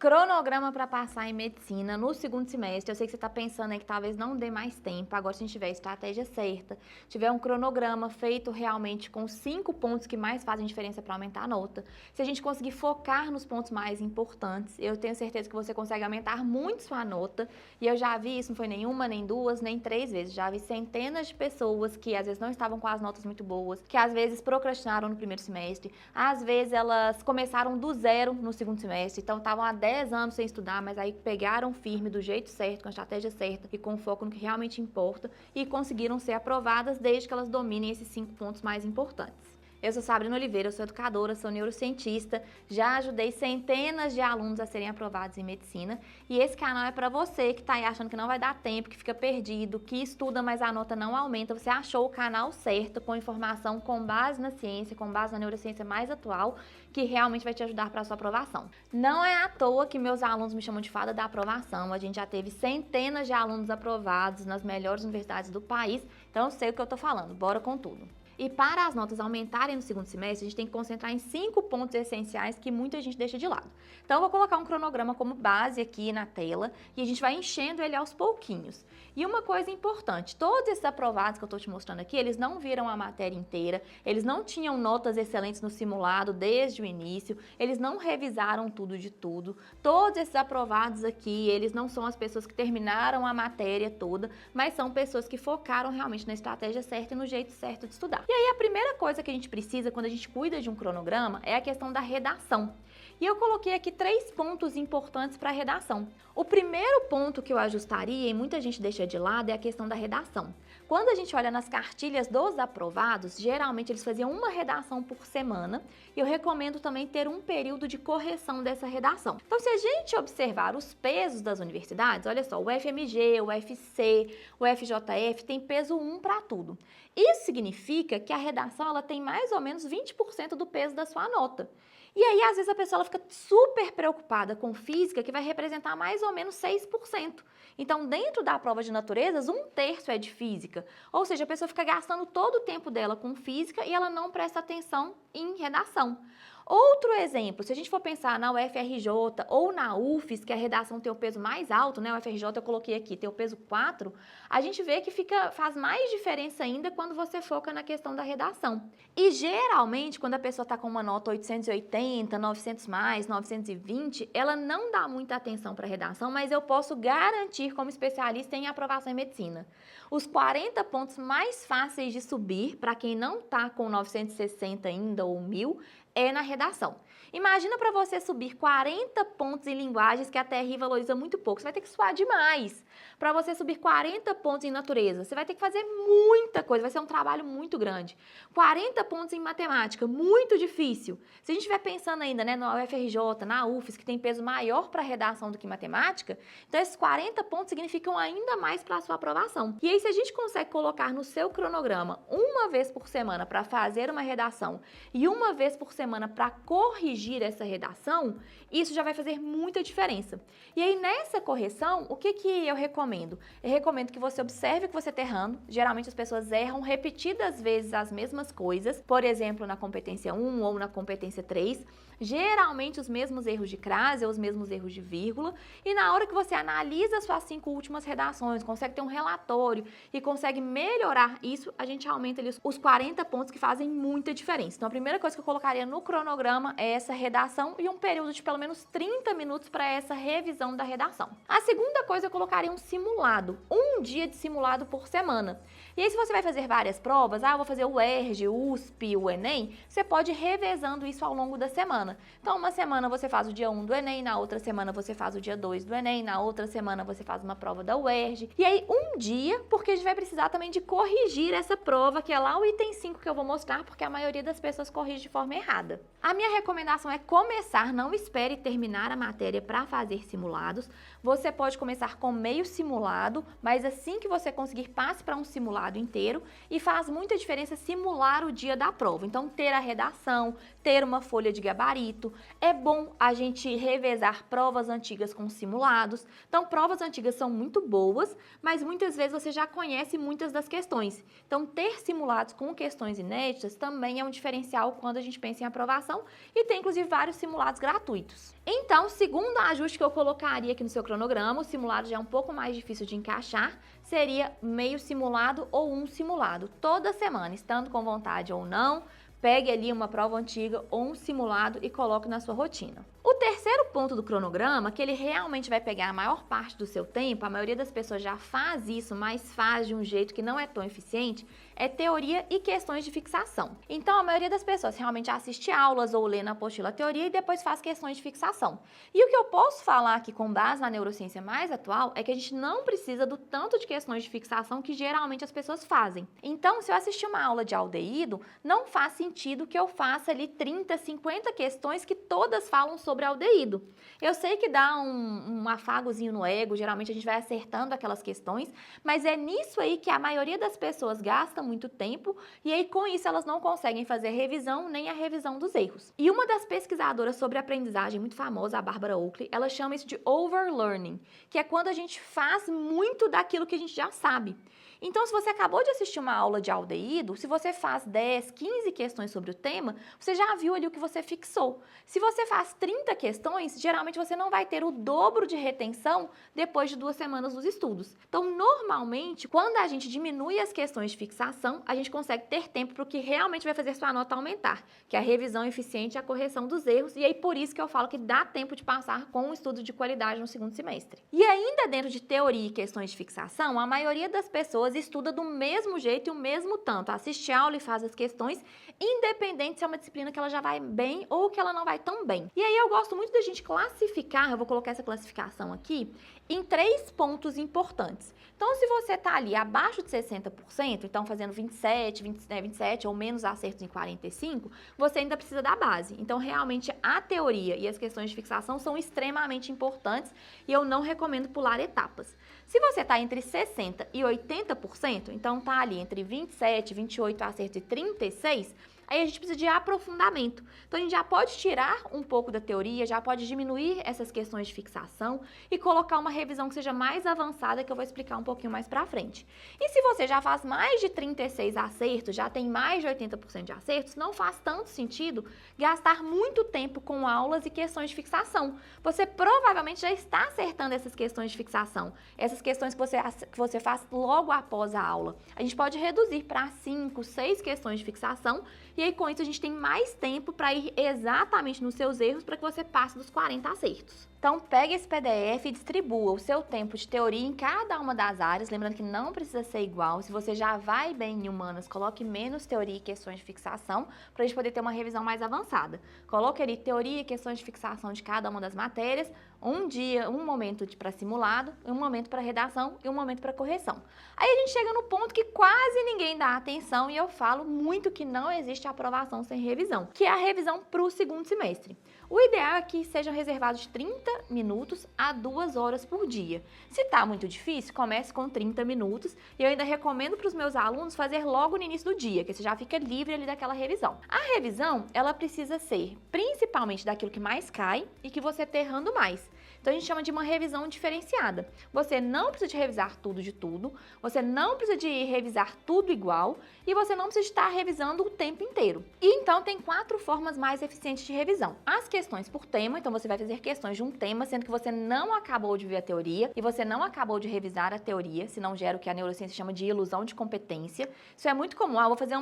Cronograma para passar em medicina no segundo semestre. Eu sei que você está pensando aí que talvez não dê mais tempo. Agora, se a gente tiver a estratégia certa, tiver um cronograma feito realmente com 5 pontos que mais fazem diferença para aumentar a nota, se a gente conseguir focar nos pontos mais importantes, eu tenho certeza que você consegue aumentar muito sua nota. E eu já vi isso, não foi nenhuma, nem duas, nem 3 vezes. Já vi centenas de pessoas que às vezes não estavam com as notas muito boas, que às vezes procrastinaram no primeiro semestre, às vezes elas começaram do zero no segundo semestre, então estavam há 10 anos sem estudar, mas aí pegaram firme do jeito certo, com a estratégia certa e com foco no que realmente importa e conseguiram ser aprovadas desde que elas dominem esses 5 pontos mais importantes. Eu sou Sabrina Oliveira, eu sou educadora, sou neurocientista, já ajudei centenas de alunos a serem aprovados em medicina e esse canal é para você que está aí achando que não vai dar tempo, que fica perdido, que estuda, mas a nota não aumenta. Você achou o canal certo, com informação com base na ciência, com base na neurociência mais atual, que realmente vai te ajudar para a sua aprovação. Não é à toa que meus alunos me chamam de fada da aprovação, a gente já teve centenas de alunos aprovados nas melhores universidades do país, então eu sei o que eu estou falando, bora com tudo. E para as notas aumentarem no segundo semestre, a gente tem que concentrar em 5 pontos essenciais que muita gente deixa de lado. Então, eu vou colocar um cronograma como base aqui na tela e a gente vai enchendo ele aos pouquinhos. E uma coisa importante, todos esses aprovados que eu estou te mostrando aqui, eles não viram a matéria inteira, eles não tinham notas excelentes no simulado desde o início, eles não revisaram tudo de tudo. Todos esses aprovados aqui, eles não são as pessoas que terminaram a matéria toda, mas são pessoas que focaram realmente na estratégia certa e no jeito certo de estudar. E aí a primeira coisa que a gente precisa quando a gente cuida de um cronograma é a questão da redação. E eu coloquei aqui 3 pontos importantes para a redação. O primeiro ponto que eu ajustaria, e muita gente deixa de lado, é a questão da redação. Quando a gente olha nas cartilhas dos aprovados, geralmente eles faziam uma redação por semana, e eu recomendo também ter um período de correção dessa redação. Então, se a gente observar os pesos das universidades, olha só, o FMG, o UFC, o FJF tem peso 1 para tudo. Isso significa que a redação ela tem mais ou menos 20% do peso da sua nota. E aí, às vezes, a pessoa ela fica super preocupada com física, que vai representar mais ou menos 6%. Então, dentro da prova de naturezas, 1/3 é de física. Ou seja, a pessoa fica gastando todo o tempo dela com física e ela não presta atenção em redação. Outro exemplo, se a gente for pensar na UFRJ ou na UFES, que a redação tem o peso mais alto, né? O UFRJ eu coloquei aqui, tem o peso 4, a gente vê que faz mais diferença ainda quando você foca na questão da redação. E geralmente, quando a pessoa está com uma nota 880, 900 mais, 920, ela não dá muita atenção para a redação, mas eu posso garantir como especialista em aprovação em medicina. Os 40 pontos mais fáceis de subir, para quem não está com 960 ainda ou 1000, é na redação. Imagina para você subir 40 pontos em linguagens que a TRI valoriza muito pouco. Você vai ter que suar demais. Para você subir 40 pontos em natureza, você vai ter que fazer muita coisa, vai ser um trabalho muito grande. 40 pontos em matemática, muito difícil. Se a gente estiver pensando ainda, né, na UFRJ, na UFES, que tem peso maior para redação do que matemática, então esses 40 pontos significam ainda mais para a sua aprovação. E aí, se a gente consegue colocar no seu cronograma uma vez por semana para fazer uma redação e uma vez por semana para corrigir essa redação, isso já vai fazer muita diferença. E aí, nessa correção, o que eu recomendo? Eu recomendo que você observe o que você está errando. Geralmente, as pessoas erram repetidas vezes as mesmas coisas, por exemplo, na competência 1 ou na competência 3, geralmente os mesmos erros de crase ou os mesmos erros de vírgula, e na hora que você analisa as suas 5 últimas redações, consegue ter um relatório e consegue melhorar isso, a gente aumenta ali os 40 pontos que fazem muita diferença. Então, a primeira coisa que eu colocaria no cronograma é essa redação e um período de pelo menos 30 minutos para essa revisão da redação. A segunda coisa, eu colocaria um simulado, um dia de simulado por semana. E aí, se você vai fazer várias provas, eu vou fazer o ERJ, o USP, o Enem, você pode ir revezando isso ao longo da semana. Então, uma semana você faz o dia 1 do Enem, na outra semana você faz o dia 2 do Enem, na outra semana você faz uma prova da UERJ. E aí, um dia, porque a gente vai precisar também de corrigir essa prova, que é lá o item 5 que eu vou mostrar, porque a maioria das pessoas corrige de forma errada. A minha recomendação é começar, não espere terminar a matéria para fazer simulados. Você pode começar com meio simulado, mas assim que você conseguir, passe para um simulado inteiro e faz muita diferença simular o dia da prova. Então, ter a redação, ter uma folha de gabarito. É bom a gente revezar provas antigas com simulados. Então, provas antigas são muito boas, mas muitas vezes você já conhece muitas das questões. Então, ter simulados com questões inéditas também é um diferencial quando a gente pensa em aprovação e tem inclusive vários simulados gratuitos. Então, segundo ajuste que eu colocaria aqui no seu cronograma, o simulado já é um pouco mais difícil de encaixar, seria meio simulado ou um simulado, toda semana, estando com vontade ou não. Pegue ali uma prova antiga ou um simulado e coloque na sua rotina. O terceiro ponto do cronograma, que ele realmente vai pegar a maior parte do seu tempo, a maioria das pessoas já faz isso, mas faz de um jeito que não é tão eficiente, é teoria e questões de fixação. Então, a maioria das pessoas realmente assiste aulas ou lê na apostila a teoria e depois faz questões de fixação. E o que eu posso falar aqui com base na neurociência mais atual é que a gente não precisa do tanto de questões de fixação que geralmente as pessoas fazem. Então, se eu assistir uma aula de aldeído, não faz sentido que eu faça ali 30, 50 questões que todas falam sobre aldeído. Eu sei que dá um afagozinho no ego, geralmente a gente vai acertando aquelas questões, mas é nisso aí que a maioria das pessoas gasta muito tempo e aí com isso elas não conseguem fazer revisão nem a revisão dos erros. E uma das pesquisadoras sobre aprendizagem muito famosa, a Barbara Oakley, ela chama isso de overlearning, que é quando a gente faz muito daquilo que a gente já sabe. Então, se você acabou de assistir uma aula de aldeído, se você faz 10, 15 questões sobre o tema, você já viu ali o que você fixou. Se você faz 30 questões, geralmente você não vai ter o dobro de retenção depois de 2 semanas dos estudos. Então, normalmente, quando a gente diminui as questões de fixação, a gente consegue ter tempo para o que realmente vai fazer sua nota aumentar, que é a revisão eficiente e a correção dos erros, e aí por isso que eu falo que dá tempo de passar com um estudo de qualidade no segundo semestre. E ainda dentro de teoria e questões de fixação, a maioria das pessoas estuda do mesmo jeito e o mesmo tanto, assiste aula e faz as questões, independente se é uma disciplina que ela já vai bem ou que ela não vai tão bem. E aí eu gosto muito da gente classificar, eu vou colocar essa classificação aqui, em 3 pontos importantes. Então, se você está ali abaixo de 60%, então fazendo 27 ou menos acertos em 45, você ainda precisa da base. Então, realmente, a teoria e as questões de fixação são extremamente importantes e eu não recomendo pular etapas. Se você está entre 60% e 80%, então está ali entre 27, 28 acertos e 36%, aí a gente precisa de aprofundamento. Então, a gente já pode tirar um pouco da teoria, já pode diminuir essas questões de fixação e colocar uma revisão que seja mais avançada, que eu vou explicar um pouquinho mais pra frente. E se você já faz mais de 36 acertos, já tem mais de 80% de acertos, não faz tanto sentido gastar muito tempo com aulas e questões de fixação. Você provavelmente já está acertando essas questões de fixação, essas questões que você faz logo após a aula. A gente pode reduzir para 5, 6 questões de fixação e aí, com isso, a gente tem mais tempo para ir exatamente nos seus erros para que você passe dos 40 acertos. Então, pegue esse PDF e distribua o seu tempo de teoria em cada uma das áreas, lembrando que não precisa ser igual. Se você já vai bem em humanas, coloque menos teoria e questões de fixação para a gente poder ter uma revisão mais avançada. Coloque ali teoria e questões de fixação de cada uma das matérias, um dia, um momento para simulado, um momento para redação e um momento para correção. Aí a gente chega no ponto que quase ninguém dá atenção e eu falo muito que não existe aprovação sem revisão, que é a revisão para o segundo semestre. O ideal é que sejam reservados de 30 minutos a 2 horas por dia. Se tá muito difícil, comece com 30 minutos e eu ainda recomendo para os meus alunos fazer logo no início do dia, que você já fica livre ali daquela revisão. A revisão, ela precisa ser principalmente daquilo que mais cai e que você está errando mais. Então, a gente chama de uma revisão diferenciada. Você não precisa de revisar tudo de tudo, você não precisa de revisar tudo igual e você não precisa estar revisando o tempo inteiro. E então, tem 4 formas mais eficientes de revisão. As questões por tema, então você vai fazer questões de um tema, sendo que você não acabou de ver a teoria e você não acabou de revisar a teoria, senão gera o que a neurociência chama de ilusão de competência. Isso é muito comum. Eu vou fazer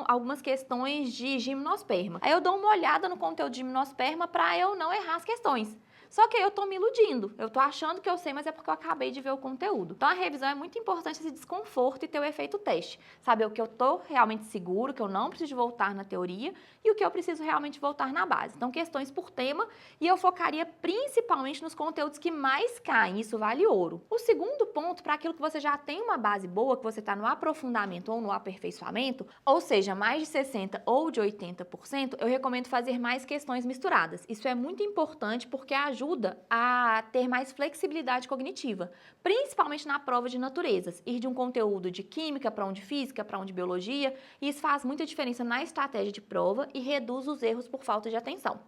algumas questões de gimnosperma. Aí eu dou uma olhada no conteúdo de gimnosperma para eu não errar as questões. Só que aí eu tô me iludindo, eu tô achando que eu sei, mas é porque eu acabei de ver o conteúdo. Então a revisão é muito importante esse desconforto e ter o efeito teste. Saber o que eu tô realmente seguro, que eu não preciso voltar na teoria e o que eu preciso realmente voltar na base. Então questões por tema e eu focaria principalmente nos conteúdos que mais caem, isso vale ouro. O segundo ponto, para aquilo que você já tem uma base boa, que você tá no aprofundamento ou no aperfeiçoamento, ou seja, mais de 60% ou de 80%, eu recomendo fazer mais questões misturadas. Isso é muito importante porque ajuda a ter mais flexibilidade cognitiva, principalmente na prova de naturezas, ir de um conteúdo de química para um de física, para um de biologia, e isso faz muita diferença na estratégia de prova e reduz os erros por falta de atenção.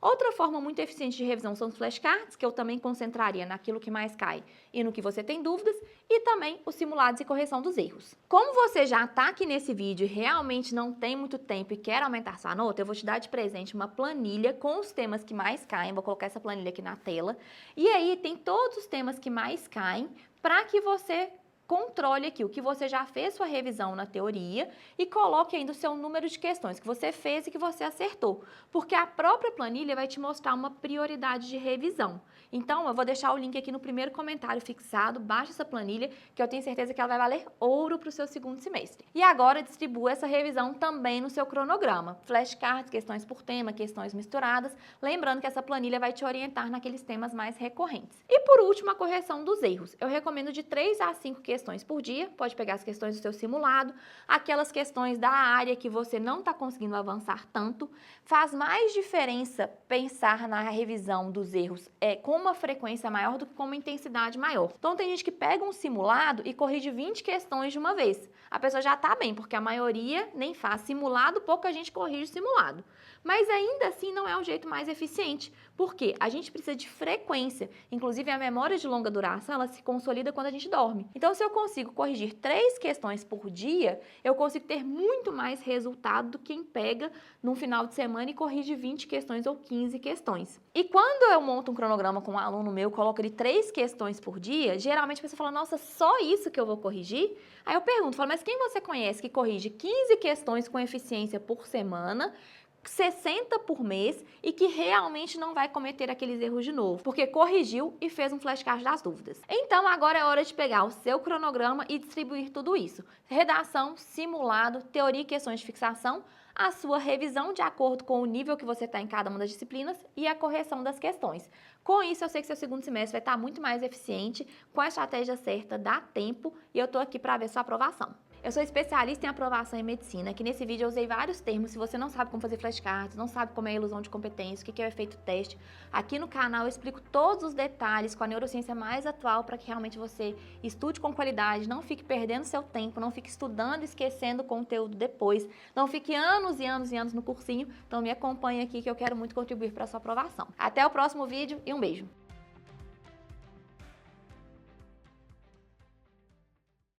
Outra forma muito eficiente de revisão são os flashcards, que eu também concentraria naquilo que mais cai e no que você tem dúvidas, e também os simulados e correção dos erros. Como você já está aqui nesse vídeo e realmente não tem muito tempo e quer aumentar sua nota, eu vou te dar de presente uma planilha com os temas que mais caem, vou colocar essa planilha aqui na tela, e aí tem todos os temas que mais caem para que você controle aqui o que você já fez sua revisão na teoria e coloque ainda o seu número de questões que você fez e que você acertou, porque a própria planilha vai te mostrar uma prioridade de revisão. Então, eu vou deixar o link aqui no primeiro comentário fixado, baixa essa planilha, que eu tenho certeza que ela vai valer ouro para o seu segundo semestre. E agora, distribua essa revisão também no seu cronograma. Flashcards, questões por tema, questões misturadas, lembrando que essa planilha vai te orientar naqueles temas mais recorrentes. E por último, a correção dos erros. Eu recomendo de 3 a 5 questões por dia, pode pegar as questões do seu simulado, aquelas questões da área que você não está conseguindo avançar tanto. Faz mais diferença pensar na revisão dos erros com uma frequência maior do que com uma intensidade maior. Então tem gente que pega um simulado e corrige 20 questões de uma vez. A pessoa já está bem, porque a maioria nem faz simulado, pouca gente corrige simulado. Mas ainda assim não é o jeito mais eficiente, porque a gente precisa de frequência. Inclusive a memória de longa duração, ela se consolida quando a gente dorme. Então se eu consigo corrigir 3 questões por dia, eu consigo ter muito mais resultado do que quem pega num final de semana e corrige 20 questões ou 15 questões. E quando eu monto um cronograma com um aluno meu, coloco ali 3 questões por dia, geralmente a pessoa fala, nossa, só isso que eu vou corrigir? Aí eu pergunto, mas quem você conhece que corrige 15 questões com eficiência por semana, 60 por mês e que realmente não vai cometer aqueles erros de novo, porque corrigiu e fez um flashcard das dúvidas. Então agora é hora de pegar o seu cronograma e distribuir tudo isso. Redação, simulado, teoria e questões de fixação, a sua revisão de acordo com o nível que você está em cada uma das disciplinas e a correção das questões. Com isso, eu sei que seu segundo semestre vai estar muito mais eficiente, com a estratégia certa, dá tempo, e eu estou aqui para ver sua aprovação. Eu sou especialista em aprovação em medicina, aqui nesse vídeo eu usei vários termos, se você não sabe como fazer flashcards, não sabe como é a ilusão de competência, o que é o efeito teste, aqui no canal eu explico todos os detalhes com a neurociência mais atual para que realmente você estude com qualidade, não fique perdendo seu tempo, não fique estudando e esquecendo o conteúdo depois, não fique anos e anos e anos no cursinho, então me acompanhe aqui que eu quero muito contribuir para a sua aprovação. Até o próximo vídeo e um beijo!